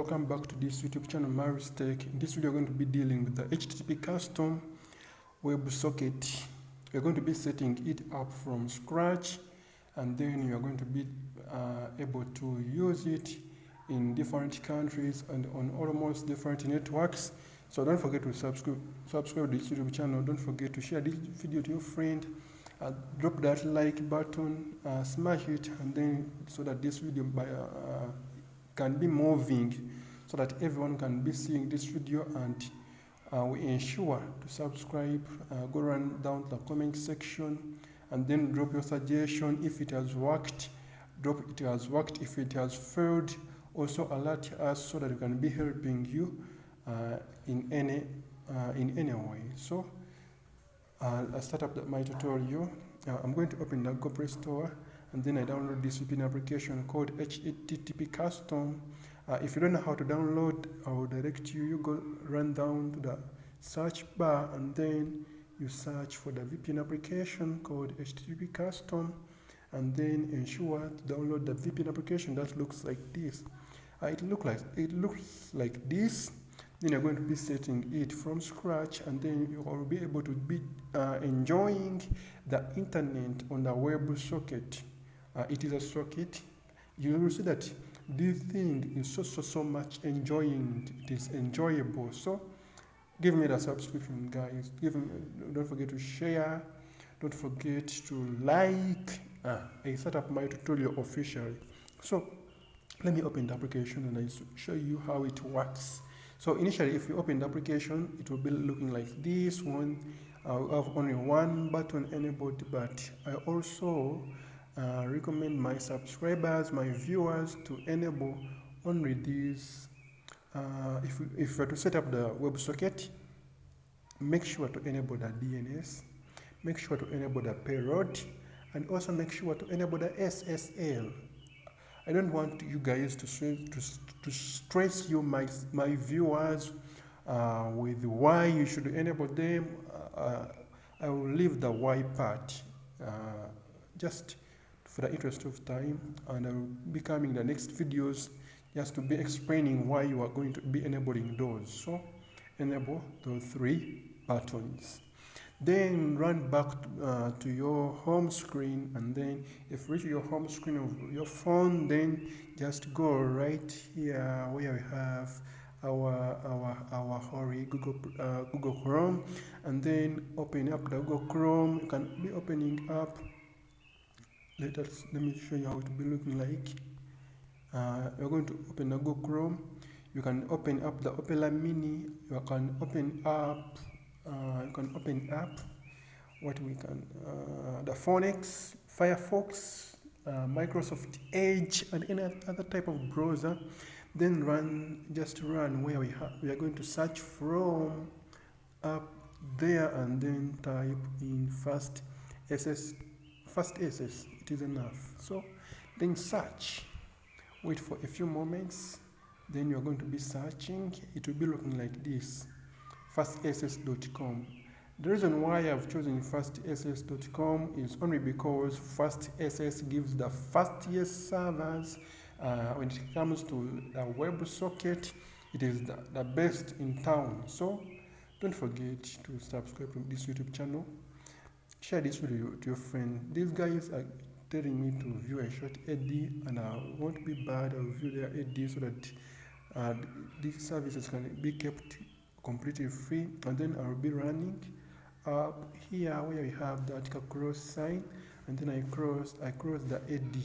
welcome back to this YouTube channel, Mari's Tech. In this video, we're going to be dealing with the HTTP Custom WebSocket. We're going to be setting it up from scratch, and then you are going to be able to use it in different countries and on almost different networks. So don't forget to subscribe to this YouTube channel. Don't forget to share this video to your friend. Drop that like button, smash it, and then so that this video can be moving, so that everyone can be seeing this video, and we ensure to subscribe. Go run down the comment section and then drop your suggestion. If it has worked, drop it has worked. If it has failed, also alert us so that we can be helping you in any way. So I'll start up my tutorial. I'm going to open the Google Play Store, and then I download this VPN application called HTTP Custom. If you don't know how to download, I will direct you. You go run down to the search bar, and then you search for the VPN application called HTTP Custom, and then ensure to download the VPN application that looks like this. It looks like this. Then you're going to be setting it from scratch, and then you will be able to be enjoying the internet on the WebSocket. It is a socket. You will see that this thing is so much enjoying. It is enjoyable. So give me the subscription, guys. Don't forget to share. Don't forget to like. I set up my tutorial officially. So let me open the application and I show you how it works. So initially, if you open the application, it will be looking like this one. I have only one button enabled, but I also recommend my subscribers, my viewers, to enable only these. If you are to set up the WebSocket, make sure to enable the DNS, make sure to enable the payload, and also make sure to enable the SSL. I don't want you guys to stress you, my viewers, with why you should enable them. I will leave the why part just for the interest of time, and I will be coming the next videos just to be explaining why you are going to be enabling those. So enable those three buttons. Then run back to your home screen, and then if you reach your home screen of your phone, then just go right here where we have our holy Google Chrome, and then open up the Google Chrome. You can be opening up. Let me show you how it will be looking like. You're going to open the Google Chrome. You can open up the Opera Mini. You can open up. The Phoenix, Firefox, Microsoft Edge, and any other type of browser. Then run where we are going to search from up there, and then type in fast SS. It is enough. So then search. Wait for a few moments. Then you're going to be searching. It will be looking like this. fastss.com. The reason why I've chosen fastss.com is only because fastss gives the fastest servers. When it comes to the WebSocket, it is the best in town. So don't forget to subscribe to this YouTube channel. Share this video to your friend. These guys are telling me to view a short AD, and I won't be bad. I'll view their AD so that these services can be kept completely free. And then I'll be running up here where we have the article cross sign, and then I cross the AD.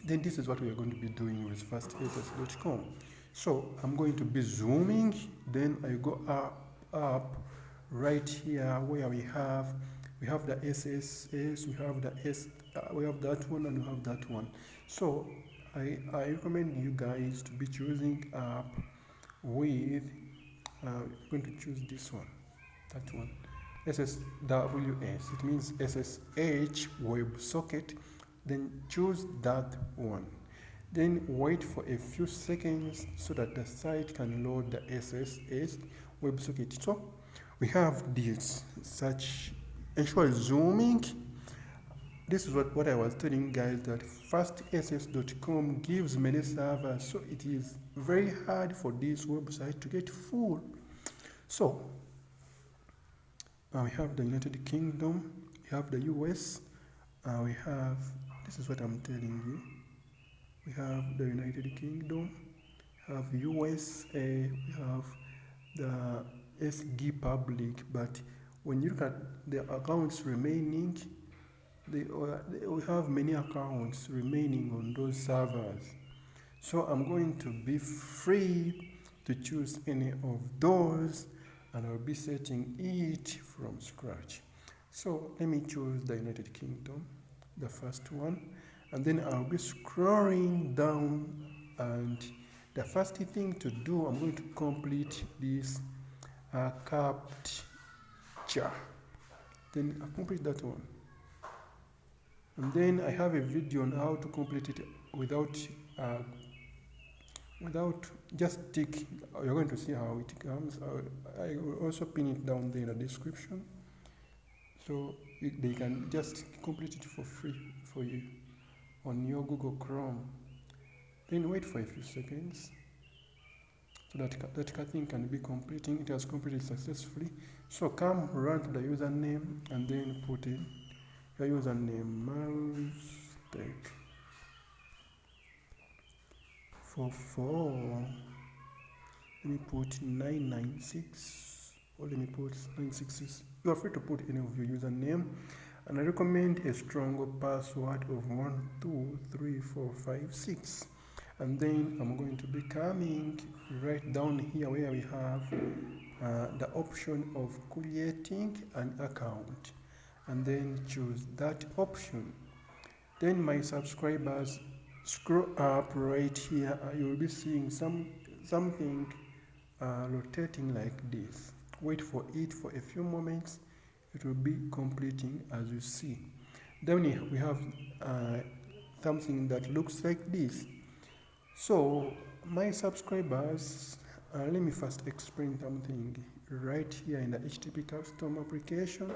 Then this is what we are going to be doing with fastss.com. So I'm going to be zooming. Then I go up right here where we have the SSS, we have the we have that one, and we have that one. So I recommend you guys to be choosing up with going to choose this one, that one, SSWS. It means SSH WebSocket. Then choose that one. Then wait for a few seconds so that the site can load the SSH WebSocket. So we have this. Ensure zooming. this is what I was telling you guys, that fastss.com gives many servers, so it is very hard for this website to get full. So we have the United Kingdom, we have the US, we have, this is what I'm telling you, we have the United Kingdom, we have USA, we have the SG public, but when you look at the accounts remaining, we have many accounts remaining on those servers. So I'm going to be free to choose any of those, and I'll be setting it from scratch. So let me choose the United Kingdom, the first one, and then I'll be scrolling down, and the first thing to do, I'm going to complete this captcha. Then I'll complete that one. And then I have a video on how to complete it without just tick. You're going to see how it comes. I will also pin it down there in the description, so they can just complete it for free for you on your Google Chrome. Then wait for a few seconds so that thing can be completing. It has completed successfully. So come run to the username and then put in your username, mistake 44. Let me put 996, or let me put 966. You are free to put any of your username, and I recommend a strong password of 1, 2, 3, 4, 5, 6. And then I'm going to be coming right down here where we have the option of creating an account, and then choose that option. Then my subscribers, scroll up right here, you will be seeing something rotating like this. Wait for it for a few moments. It will be completing as you see. Then we have something that looks like this. So my subscribers, let me first explain something right here in the HTTP Custom application.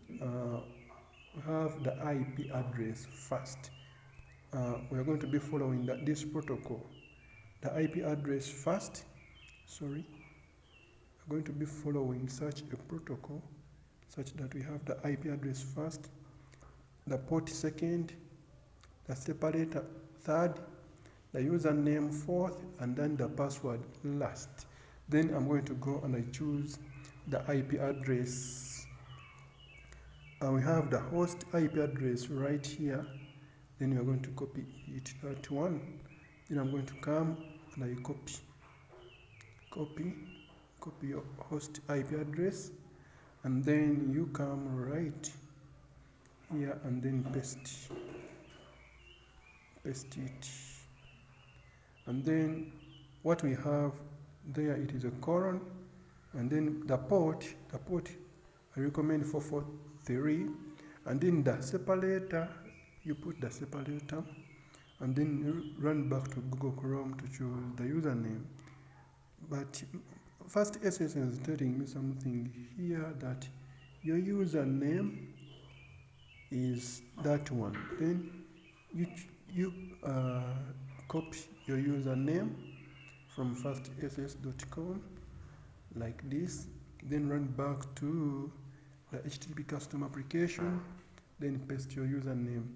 We have the IP address first. We are going to be following this protocol. The IP address first, we're going to be following such a protocol such that we have the IP address first, the port second, the separator third, the username fourth, and then the password last. Then I'm going to go and I choose the IP address. We have the host IP address right here. Then you're going to copy it, that one. Then I'm going to come and I copy your host IP address, and then you come right here and then paste it. And then what we have there, it is a colon, and then the port I recommend 443, and then the separator, you put the separator, and then you run back to Google Chrome to choose the username. But first SS is telling me something here, that your username is that one. Then you copy your username from fastss.com like this, then run back to the HTTP Custom application, then paste your username,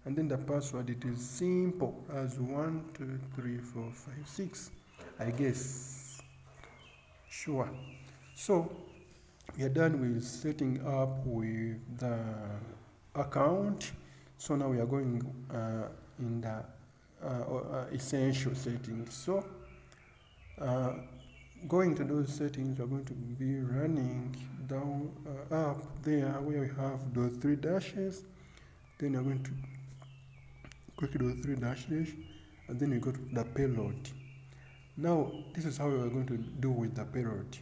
and then the password, it is simple as 1, 2, 3, 4, 5, 6, I guess. Sure. So we are done with setting up with the account. So now we are going in the essential settings. So going to those settings, we're going to be running down up there where we have those 3 dashes. Then you're going to click those 3 dashes, and then you go to the payload. Now this is how we are going to do with the payload.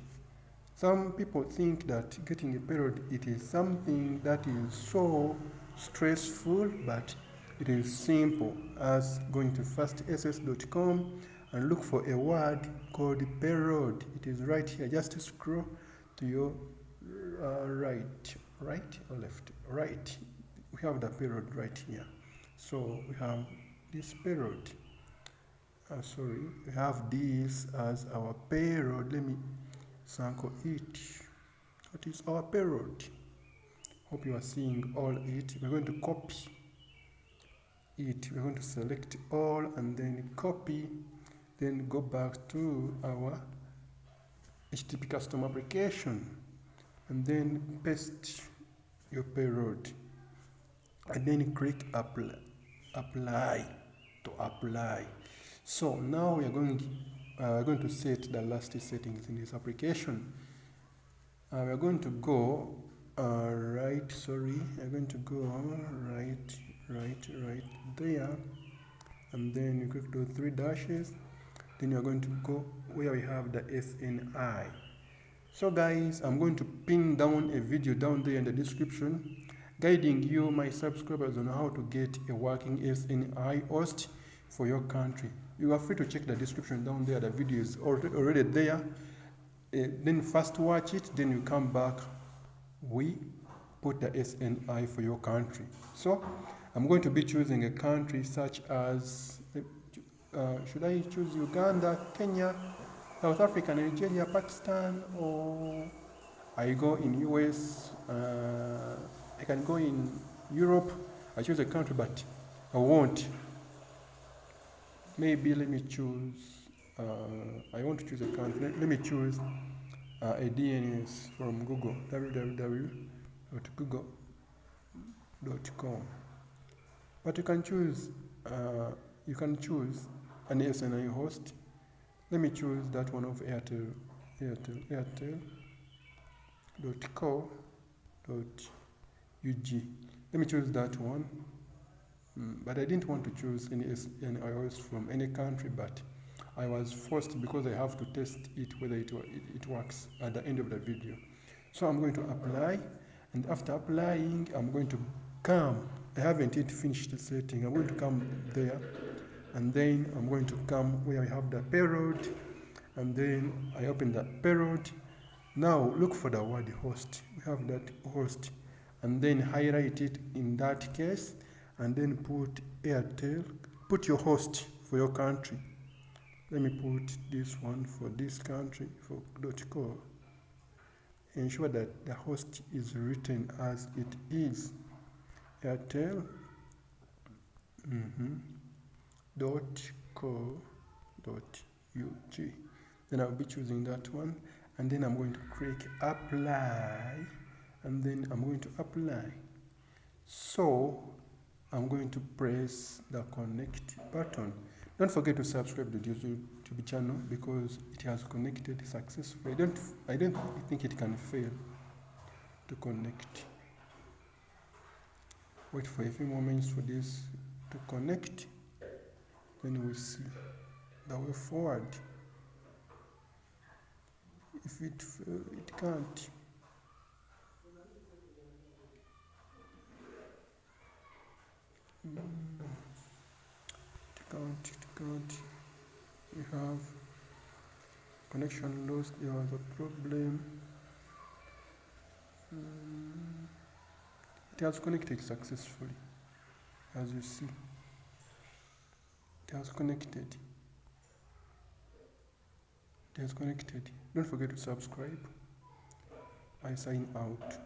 Some people think that getting a payload, it is something that is so stressful, but it is simple as going to fastss.com and look for a word called payload. It is right here. Just scroll to your right or left. Right. we have the payload right here. So we have this payload. We have this as our payload. Let me sample it. What is our payload? Hope you are seeing all it. We're going to copy it. We're going to select all and then copy, then go back to our HTTP custom application and then paste your payload and then click apply to apply. So now we are going to set the last settings in this application. We are going to go right there, and then you click those 3 dashes. Then you are going to go where we have the SNI. So guys, I'm going to pin down a video down there in the description guiding you, my subscribers, on how to get a working SNI host for your country. You are free to check the description down there. The video is already there. Then first watch it, then you come back. We put the SNI for your country. So I'm going to be choosing a country such as, should I choose Uganda, Kenya, South Africa, Nigeria, Pakistan, or I go in US, I can go in Europe. I choose a country, but I won't. Maybe let me choose, I want to choose a country. Let me choose a DNS from Google, www.google.com. But you can choose an SNI host. Let me choose that one of airtel.co.ug. Let me choose that one. But I didn't want to choose any host from any country, but I was forced because I have to test it whether it works at the end of the video. So I'm going to apply, and after applying, I'm going to come. I haven't yet finished the setting. I'm going to come there, and then I'm going to come where I have the payload, and then I open the payload. Now look for the word host. We have that host, and then highlight it in that case, and then put Airtel. Put your host for your country. Let me put this one for this country, for .co. Ensure that the host is written as it is. Airtel .co.ug. Then I'll be choosing that one, and then I'm going to click apply, and then I'm going to apply. So I'm going to press the connect button. Don't forget to subscribe to this YouTube channel because it has connected successfully. I don't think it can fail to connect. Wait for a few moments for this to connect. Then we'll see the way forward. If it fails, it can't. It can't. We have connection lost. There was a problem. It has connected successfully, as you see. It has connected. It has connected. Don't forget to subscribe. I sign out.